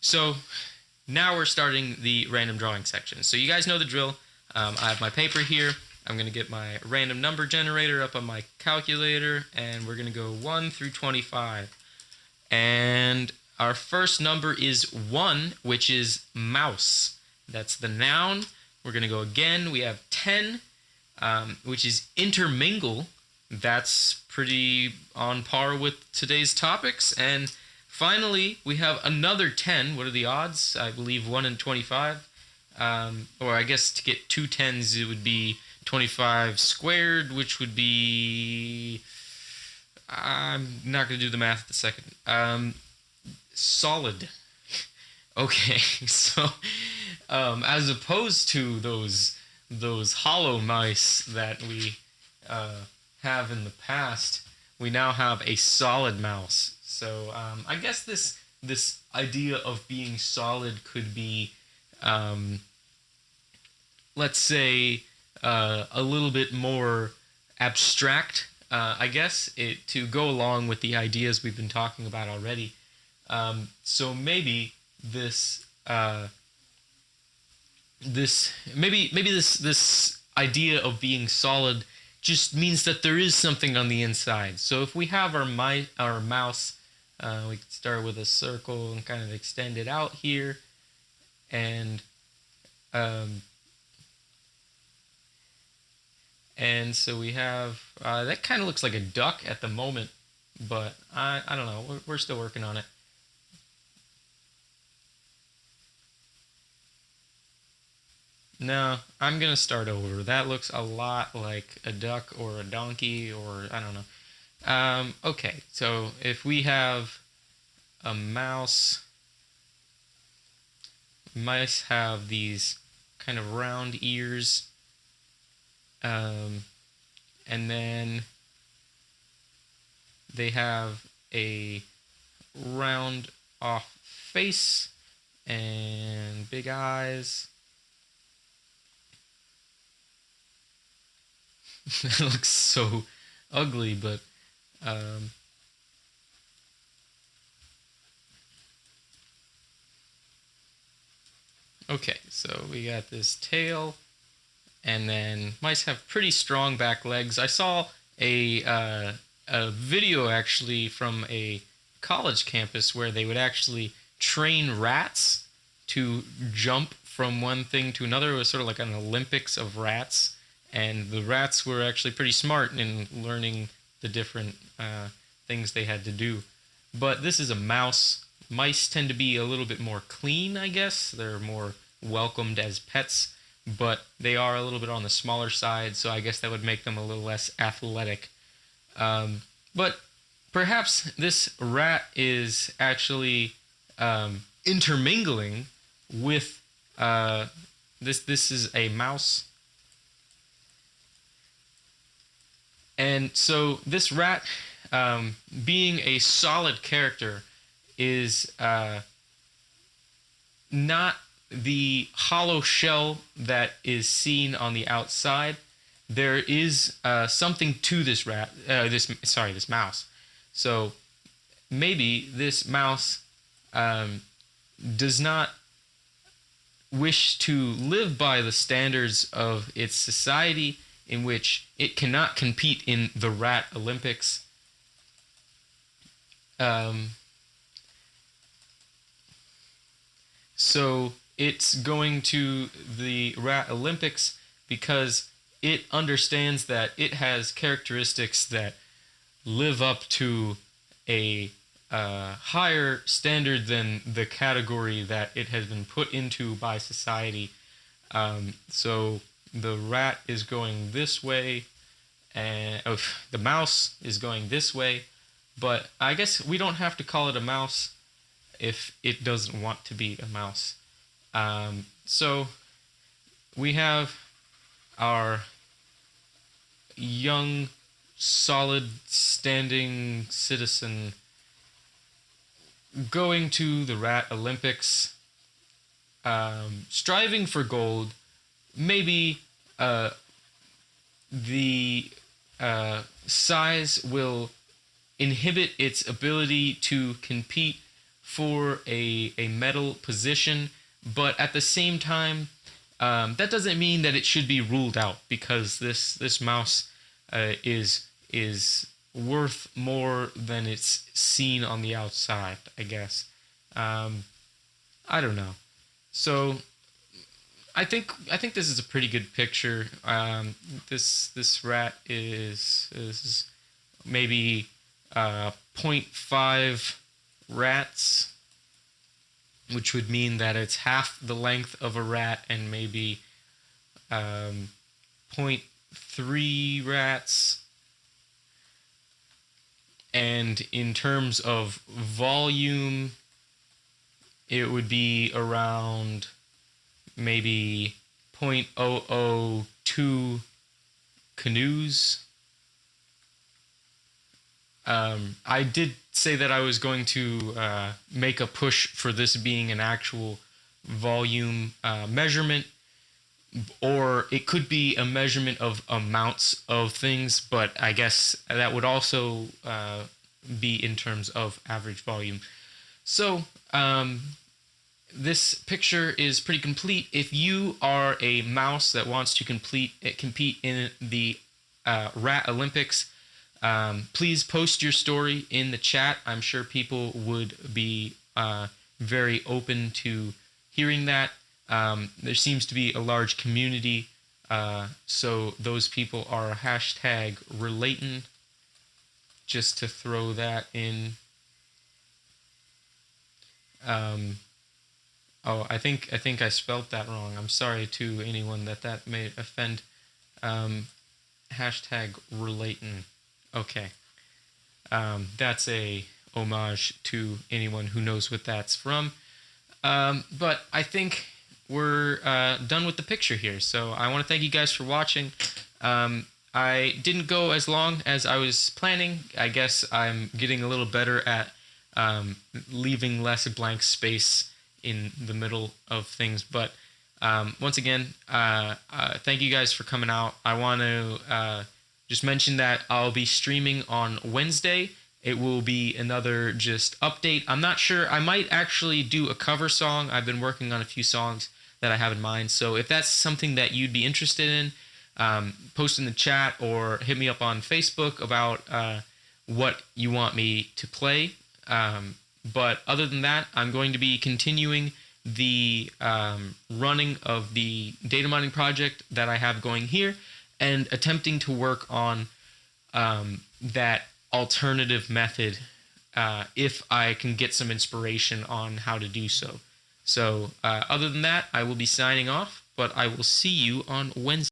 So now we're starting the random drawing section. So you guys know the drill. I have my paper here. I'm going to get my random number generator up on my calculator, and we're going to go 1 through 25. And our first number is 1, which is mouse. That's the noun. We're going to go again. We have 10, which is intermingle. That's pretty on par with today's topics. And finally, we have another 10. What are the odds? I believe 1 in 25. Or I guess to get two tens, it would be 25 squared, which would be... I'm not going to do the math at the second. Solid. Okay, so as opposed to those hollow mice that we have in the past, we now have a solid mouse. So I guess this idea of being solid could be, let's say, a little bit more abstract. I guess to go along with the ideas we've been talking about already. So maybe this idea of being solid just means that there is something on the inside. So if we have our mouse, we could start with a circle and kind of extend it out here, and so we have that kind of looks like a duck at the moment, but I don't know. We're still working on it. No, I'm gonna start over. That looks a lot like a duck or a donkey, or I don't know. Okay, so if we have a mouse, mice have these kind of round ears, and then they have a round off face and big eyes. That looks so ugly, but okay, so we got this tail, and then mice have pretty strong back legs. I saw a video actually from a college campus where they would actually train rats to jump from one thing to another. It was sort of like an Olympics of rats, and the rats were actually pretty smart in learning the different things they had to do. But this is a mouse. Mice tend to be a little bit more clean, I guess. They're more welcomed as pets, but they are a little bit on the smaller side, so I guess that would make them a little less athletic. But perhaps this rat is actually intermingling with this is a mouse. And so this rat, being a solid character, is not the hollow shell that is seen on the outside. There is something to this rat. This mouse. So maybe this mouse does not wish to live by the standards of its society, in which it cannot compete in the Rat Olympics. So it's going to the Rat Olympics because it understands that it has characteristics that live up to a higher standard than the category that it has been put into by society. So the rat is going this way, and the mouse is going this way, but I guess we don't have to call it a mouse if it doesn't want to be a mouse. So we have our young, solid, standing citizen going to the Rat Olympics, striving for gold. Maybe the size will inhibit its ability to compete for a metal position, but at the same time, that doesn't mean that it should be ruled out, because this mouse is worth more than it's seen on the outside, I guess. I don't know. So I think this is a pretty good picture. This rat is maybe zero point 0.5 rats, which would mean that it's half the length of a rat, and maybe zero point 0.3 rats. And in terms of volume, it would be around maybe 0.002 canoes. I did say that I was going to make a push for this being an actual volume measurement, or it could be a measurement of amounts of things, but I guess that would also be in terms of average volume. So, this picture is pretty complete. If you are a mouse that wants to compete in the Rat Olympics, please post your story in the chat. I'm sure people would be very open to hearing that. There seems to be a large community, so those people are hashtag relatin, just to throw that in. Oh, I think I spelled that wrong. I'm sorry to anyone that may offend. Hashtag relatin. Okay. That's a homage to anyone who knows what that's from. But I think we're done with the picture here. So I want to thank you guys for watching. I didn't go as long as I was planning. I guess I'm getting a little better at leaving less blank space in the middle of things. But once again, thank you guys for coming out. I want to just mention that I'll be streaming on Wednesday. It will be another just update. I'm not sure. I might actually do a cover song. I've been working on a few songs that I have in mind. So if that's something that you'd be interested in, post in the chat or hit me up on Facebook about what you want me to play. But other than that, I'm going to be continuing the running of the data mining project that I have going here, and attempting to work on that alternative method if I can get some inspiration on how to do so. So other than that, I will be signing off, but I will see you on Wednesday.